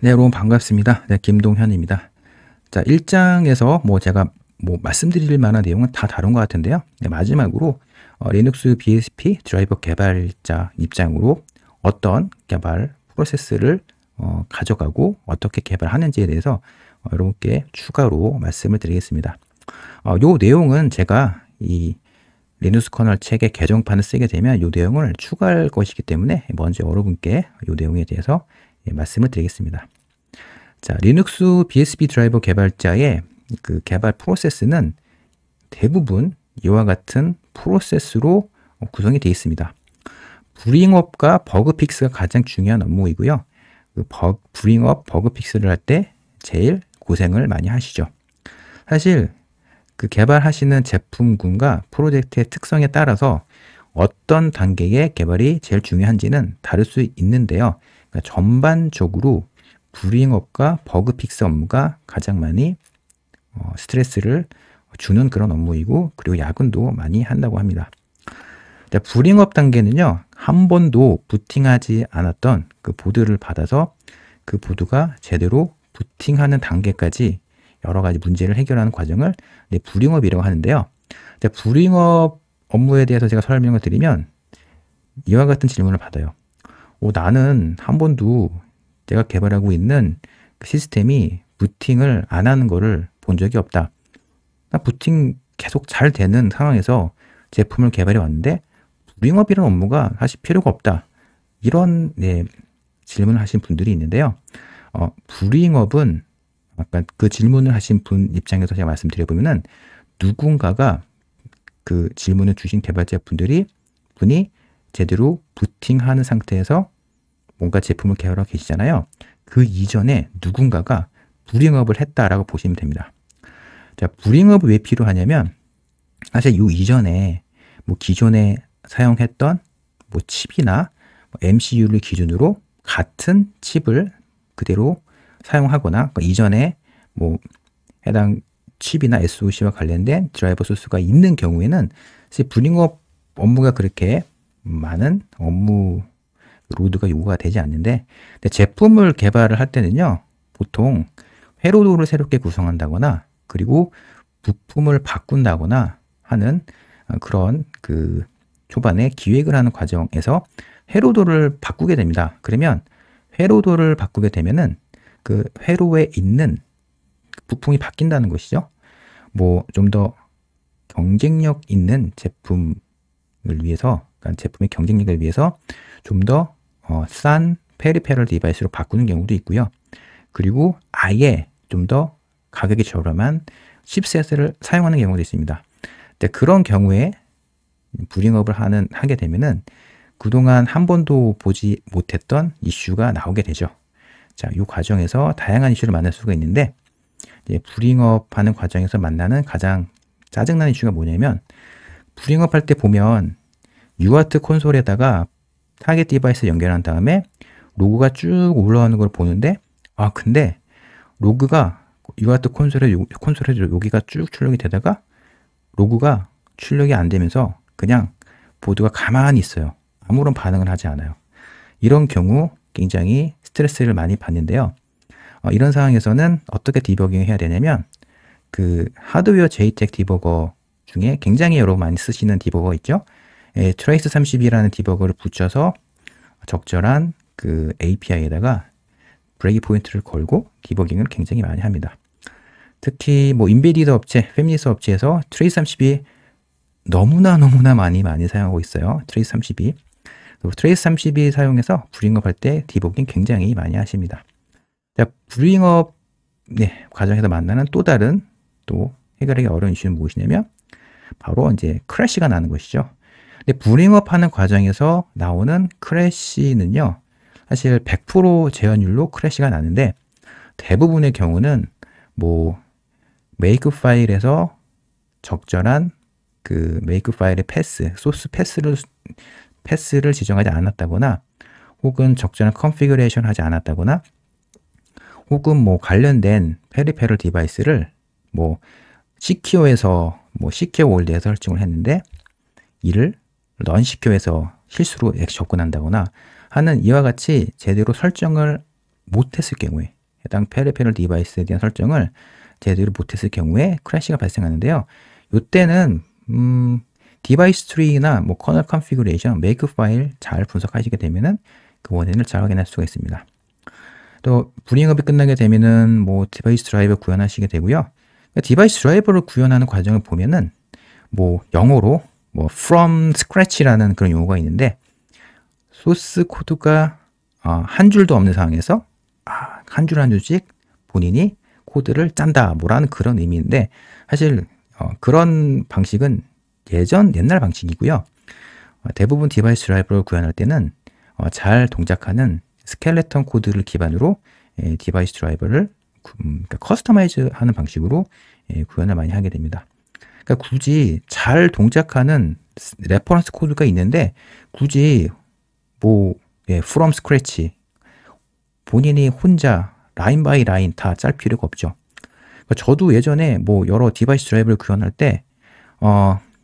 네, 여러분 반갑습니다. 네, 김동현입니다. 자, 1장에서 제가 말씀드릴 만한 내용은 다 다룬 것 같은데요. 네, 마지막으로 리눅스 BSP 드라이버 개발자 입장으로 어떤 개발 프로세스를 가져가고 어떻게 개발하는지에 대해서 여러분께 추가로 말씀을 드리겠습니다. 요 내용은 제가 이 리눅스 커널 책의 개정판을 쓰게 되면 이 내용을 추가할 것이기 때문에 먼저 여러분께 이 내용에 대해서 말씀을 드리겠습니다. 자, 리눅스 BSP 드라이버 개발자의 그 개발 프로세스는 대부분 이와 같은 프로세스로 구성이 되어 있습니다. 브링업과 버그 픽스가 가장 중요한 업무이고요. 브링업, 버그 픽스를 할 때 제일 고생을 많이 하시죠. 사실 그 개발하시는 제품군과 프로젝트의 특성에 따라서 어떤 단계의 개발이 제일 중요한지는 다를 수 있는데요. 그러니까 전반적으로 브링업과 버그 픽스 업무가 가장 많이 스트레스를 주는 그런 업무이고, 그리고 야근도 많이 한다고 합니다. 자, 브링업 단계는요, 한 번도 부팅하지 않았던 그 보드를 받아서 그 보드가 제대로 부팅하는 단계까지 여러 가지 문제를 해결하는 과정을 브링업이라고 하는데요. 자, 브링업 업무에 대해서 제가 설명을 드리면 이와 같은 질문을 받아요. 나는 한 번도 내가 개발하고 있는 그 시스템이 부팅을 안 하는 거를 본 적이 없다. 나 부팅 계속 잘 되는 상황에서 제품을 개발해 왔는데 브링업이라는 업무가 사실 필요가 없다. 이런 질문을 하신 분들이 있는데요. 브링업은 아까 그 질문을 하신 분 입장에서 제가 말씀드려보면은 누군가가 그 질문을 주신 개발자 분이 제대로 부팅하는 상태에서 뭔가 제품을 개발하고 계시잖아요. 그 이전에 누군가가 브링업을 했다라고 보시면 됩니다. 자, 브링업이 왜 필요하냐면 사실 이 이전에 기존에 사용했던 칩이나 MCU를 기준으로 같은 칩을 그대로 사용하거나 이전에 해당 칩이나 SoC와 관련된 드라이버 소스가 있는 경우에는 사실 브링업 업무가 그렇게 많은 업무 로드가 요구가 되지 않는데, 제품을 개발을 할 때는요, 보통 회로도를 새롭게 구성한다거나 그리고 부품을 바꾼다거나 하는 그런 그 초반에 기획을 하는 과정에서 회로도를 바꾸게 됩니다. 그러면 회로도를 바꾸게 되면은 그 회로에 있는 부품이 바뀐다는 것이죠. 좀 더 경쟁력 있는 제품을 위해서, 그러니까 제품의 경쟁력을 위해서 좀 더 싼 페리페럴 디바이스로 바꾸는 경우도 있고요. 그리고 아예 좀 더 가격이 저렴한 칩셋을 사용하는 경우도 있습니다. 근데 그런 경우에 브링업을 하게 되면은 그동안 한 번도 보지 못했던 이슈가 나오게 되죠. 자, 이 과정에서 다양한 이슈를 만날 수가 있는데, 브링업 하는 과정에서 만나는 가장 짜증나는 이슈가 뭐냐면, 브링업 할 때 보면 UART 콘솔에다가 타겟 디바이스 연결한 다음에 로그가 쭉 올라오는 걸 보는데, 근데 로그가 UART 콘솔에 여기가 쭉 출력이 되다가 로그가 출력이 안 되면서 그냥 보드가 가만히 있어요. 아무런 반응을 하지 않아요. 이런 경우 굉장히 스트레스를 많이 받는데요. 이런 상황에서는 어떻게 디버깅을 해야 되냐면, 그 하드웨어 JTAG 디버거 중에 굉장히 여러분 많이 쓰시는 디버거 있죠? 트레이스 32라는 디버거를 붙여서 적절한 그 API에다가 브레이크 포인트를 걸고 디버깅을 굉장히 많이 합니다. 특히 인베디드 업체, 패밀리스 업체에서 트레이스 32 너무나 많이 사용하고 있어요. 트레이스 32. 트레이스 32 사용해서 브링업 할 때 디버깅 굉장히 많이 하십니다. 자, 브링업 과정에서 만나는 또 다른 해결하기 어려운 이슈는 무엇이냐면 바로 이제 크래시가 나는 것이죠. 근데 브링업 하는 과정에서 나오는 크래시는요, 사실 100% 재현율로 크래시가 나는데 대부분의 경우는 메이크 파일에서 적절한 그 메이크 파일의 소스 패스를 지정하지 않았다거나, 혹은 적절한 컨피그레이션 하지 않았다거나, 혹은 관련된 페리페럴 디바이스를 시큐어에서 시큐어 월드에 설정을 했는데 이를 넌 시큐어에서 실수로 접근한다거나 하는 이와 같이 제대로 설정을 못했을 경우에, 해당 페리페럴 디바이스에 대한 설정을 제대로 못했을 경우에 크래시가 발생하는데요. 이때는 디바이스 트리나 뭐 커널 컨피그레이션, 메이크 파일 잘 분석하시게 되면은 그 원인을 잘 확인할 수가 있습니다. 또 불이응업이 끝나게 되면은 뭐 디바이스 드라이버 구현하시게 되고요. 디바이스 드라이버를 구현하는 과정을 보면은 뭐 영어로 뭐 from scratch라는 그런 용어가 있는데, 소스 코드가 한 줄도 없는 상황에서 한 줄 한 줄씩 본인이 코드를 짠다 뭐라는 그런 의미인데, 사실 그런 방식은 옛날 방식이고요. 대부분 디바이스 드라이버를 구현할 때는 잘 동작하는 스켈레톤 코드를 기반으로 디바이스 드라이버를 그러니까 커스터마이즈 하는 방식으로 구현을 많이 하게 됩니다. 그러니까 굳이 잘 동작하는 레퍼런스 코드가 있는데 굳이 뭐 from scratch 본인이 혼자 라인 바이 라인 다 짤 필요가 없죠. 그러니까 저도 예전에 뭐 여러 디바이스 드라이버를 구현할 때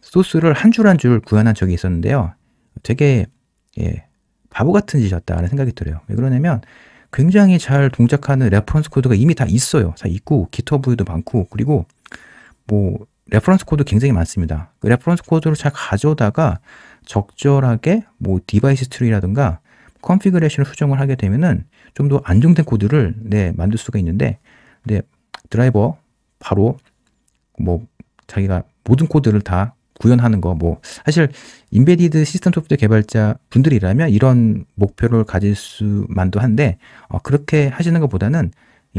소스를 한 줄 한 줄 구현한 적이 있었는데요. 되게 바보 같은 짓이었다는 생각이 들어요. 왜 그러냐면 굉장히 잘 동작하는 레퍼런스 코드가 이미 다 있어요. 다 있고 기터브도 많고, 그리고 뭐 레퍼런스 코드 굉장히 많습니다. 그 레퍼런스 코드를 잘 가져다가 적절하게 뭐 디바이스 트리라든가 컨피그레이션을 수정을 하게 되면은 좀 더 안정된 코드를 만들 수가 있는데, 근데 드라이버 바로 뭐 자기가 모든 코드를 다 구현하는 거, 뭐 사실 인베디드 시스템 소프트웨어 개발자 분들이라면 이런 목표를 가질 수만도 한데 그렇게 하시는 것보다는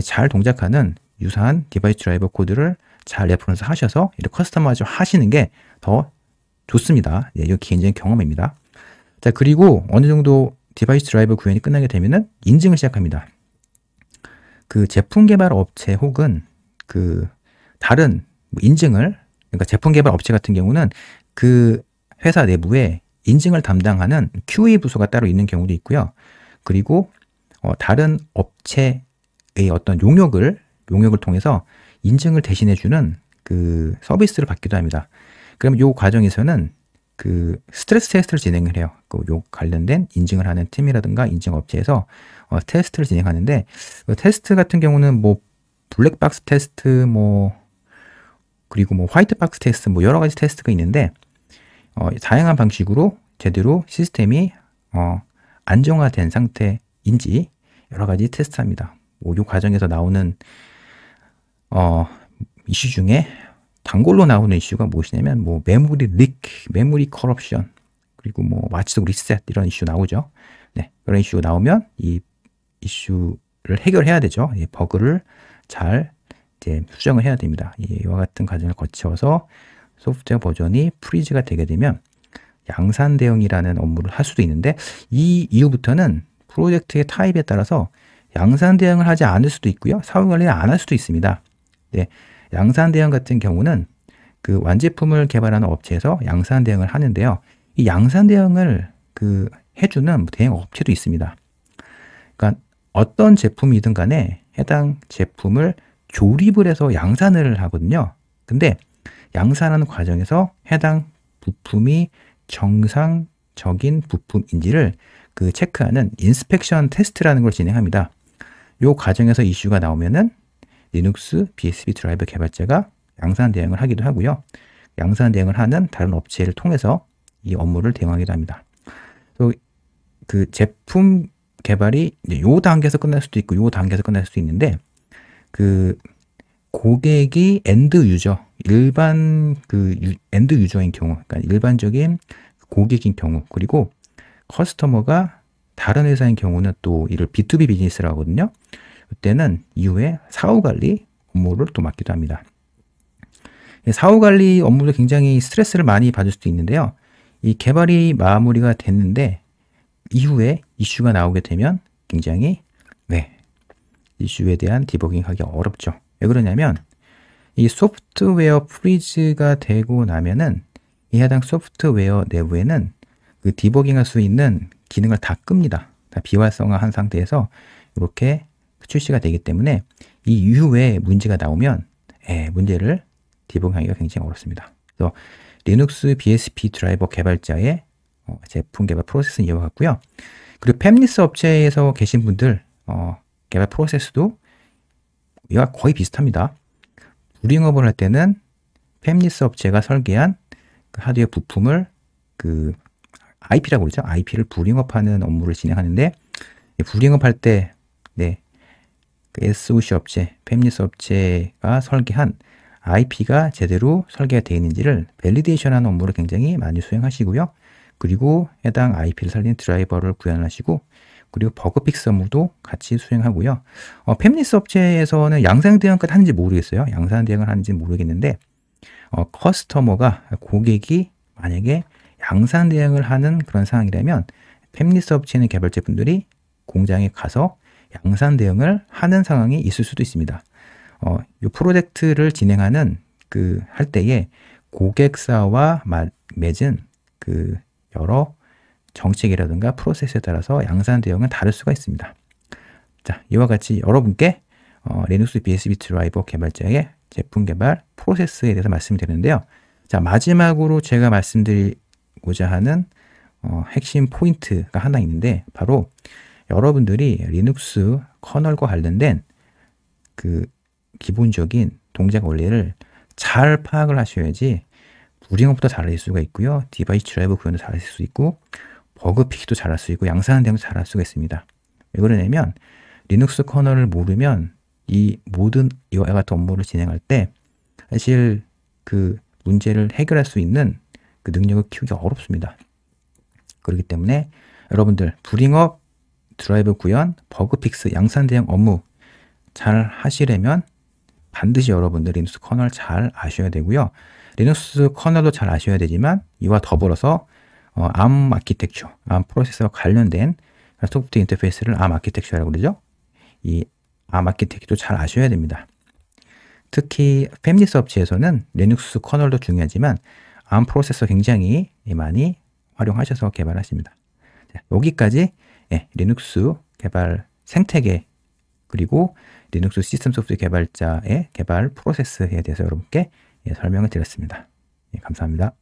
잘 동작하는 유사한 디바이스 드라이버 코드를 잘 레퍼런스 하셔서 이렇게 커스터마이즈 하시는 게 더 좋습니다. 이거 개인적인 경험입니다. 자, 그리고 어느 정도 디바이스 드라이버 구현이 끝나게 되면은 인증을 시작합니다. 그 제품 개발 업체 혹은 그 다른 인증을, 그러니까 제품 개발 업체 같은 경우는 그 회사 내부에 인증을 담당하는 QA 부서가 따로 있는 경우도 있고요. 그리고 다른 업체의 어떤 용역을 통해서 인증을 대신해주는 그 서비스를 받기도 합니다. 그럼 이 과정에서는 그 스트레스 테스트를 진행을 해요. 요 관련된 인증을 하는 팀이라든가 인증 업체에서 테스트를 진행하는데, 그 테스트 같은 경우는 뭐 블랙박스 테스트, 뭐 그리고 뭐 화이트박스 테스트, 뭐 여러 가지 테스트가 있는데 다양한 방식으로 제대로 시스템이 안정화된 상태인지 여러 가지 테스트합니다. 뭐 이 과정에서 나오는 이슈 중에 단골로 나오는 이슈가 무엇이냐면 뭐 메모리 릭, 메모리 커럽션, 그리고 뭐 와치독 리셋 이런 이슈 나오죠. 네, 그런 이슈가 나오면 이 이슈를 해결해야 되죠. 이 버그를 잘 이제 수정을 해야 됩니다. 이와 같은 과정을 거쳐서 소프트웨어 버전이 프리즈가 되게 되면 양산 대응이라는 업무를 할 수도 있는데, 이 이후부터는 프로젝트의 타입에 따라서 양산 대응을 하지 않을 수도 있고요. 사후 관리를 안 할 수도 있습니다. 네, 양산 대응 같은 경우는 그 완제품을 개발하는 업체에서 양산 대응을 하는데요. 이 양산 대응을 그 해주는 대행 업체도 있습니다. 그러니까 어떤 제품이든 간에 해당 제품을 조립을 해서 양산을 하거든요. 근데 양산하는 과정에서 해당 부품이 정상적인 부품인지를 그 체크하는 인스펙션 테스트라는 걸 진행합니다. 이 과정에서 이슈가 나오면은 리눅스 BSP 드라이버 개발자가 양산 대응을 하기도 하고요. 양산 대응을 하는 다른 업체를 통해서 이 업무를 대응하기도 합니다. 또 그 제품 개발이 요 단계에서 끝날 수도 있고 요 단계에서 끝날 수도 있는데, 그 고객이 엔드 유저, 일반 그 엔드 유저인 경우, 그러니까 일반적인 고객인 경우, 그리고 커스터머가 다른 회사인 경우는 또 이를 B2B 비즈니스라고 하거든요. 그때는 이후에 사후 관리 업무를 또 맡기도 합니다. 사후 관리 업무도 굉장히 스트레스를 많이 받을 수도 있는데요. 이 개발이 마무리가 됐는데 이후에 이슈가 나오게 되면 굉장히 이슈에 대한 디버깅하기 어렵죠. 왜 그러냐면 이 소프트웨어 프리즈가 되고 나면은 이 해당 소프트웨어 내부에는 그 디버깅할 수 있는 기능을 다 끕니다. 다 비활성화한 상태에서 이렇게 출시가 되기 때문에 이 이후에 문제가 나오면 문제를 디버깅하기가 굉장히 어렵습니다. 그래서 리눅스 BSP 드라이버 개발자의 제품 개발 프로세스는 이와 같고요. 그리고 팹리스 업체에서 계신 분들 개발 프로세스도 이와 거의 비슷합니다. 불링업을 할 때는 팹리스 업체가 설계한 그 하드웨어 부품을 그 IP라고 그러죠. IP를 불링업하는 업무를 진행하는데, 불링업할 때 그 SOC 업체, 팹리스 업체가 설계한 IP가 제대로 설계가 되어 있는지를 밸리데이션하는 업무를 굉장히 많이 수행하시고요. 그리고 해당 IP를 살리는 드라이버를 구현하시고, 그리고 버그 픽스 업무도 같이 수행하고요. 팹리스 업체에서는 양산 대응까지 하는지 모르겠어요. 양산 대응을 하는지 모르겠는데, 커스터머가, 고객이 만약에 양산 대응을 하는 그런 상황이라면 팹리스 업체에 있는 개발자분들이 공장에 가서 양산 대응을 하는 상황이 있을 수도 있습니다. 이 프로젝트를 진행하는 할 때에 고객사와 맺은 그 여러 정책이라든가 프로세스에 따라서 양산 대응은 다를 수가 있습니다. 자, 이와 같이 여러분께 리눅스 BSP 드라이버 개발자의 제품 개발 프로세스에 대해서 말씀드렸는데요. 자, 마지막으로 제가 말씀드리고자 하는 핵심 포인트가 하나 있는데, 바로 여러분들이 리눅스 커널과 관련된 그 기본적인 동작 원리를 잘 파악을 하셔야지 불링업도 잘할 수가 있고요. 디바이스 드라이버 구현도 잘할 수 있고, 버그 픽도 잘할 수 있고, 양산 대응도 잘할 수가 있습니다. 왜 그러냐면 리눅스 커널을 모르면 이 모든 이와 같은 업무를 진행할 때 사실 그 문제를 해결할 수 있는 그 능력을 키우기 어렵습니다. 그렇기 때문에 여러분들 불링업, 드라이버 구현, 버그 픽스, 양산 대응 업무 잘 하시려면 반드시 여러분들 리눅스 커널 잘 아셔야 되고요. 리눅스 커널도 잘 아셔야 되지만 이와 더불어서 ARM 아키텍처, ARM 프로세서와 관련된 소프트웨어 인터페이스를 ARM 아키텍처라고 그러죠. 이 ARM 아키텍처도 잘 아셔야 됩니다. 특히 팹리스 업체에서는 리눅스 커널도 중요하지만 ARM 프로세서 굉장히 많이 활용하셔서 개발하십니다. 자, 여기까지 리눅스 개발 생태계 그리고 리눅스 시스템 소프트웨어 개발자의 개발 프로세스에 대해서 여러분께 설명을 드렸습니다. 감사합니다.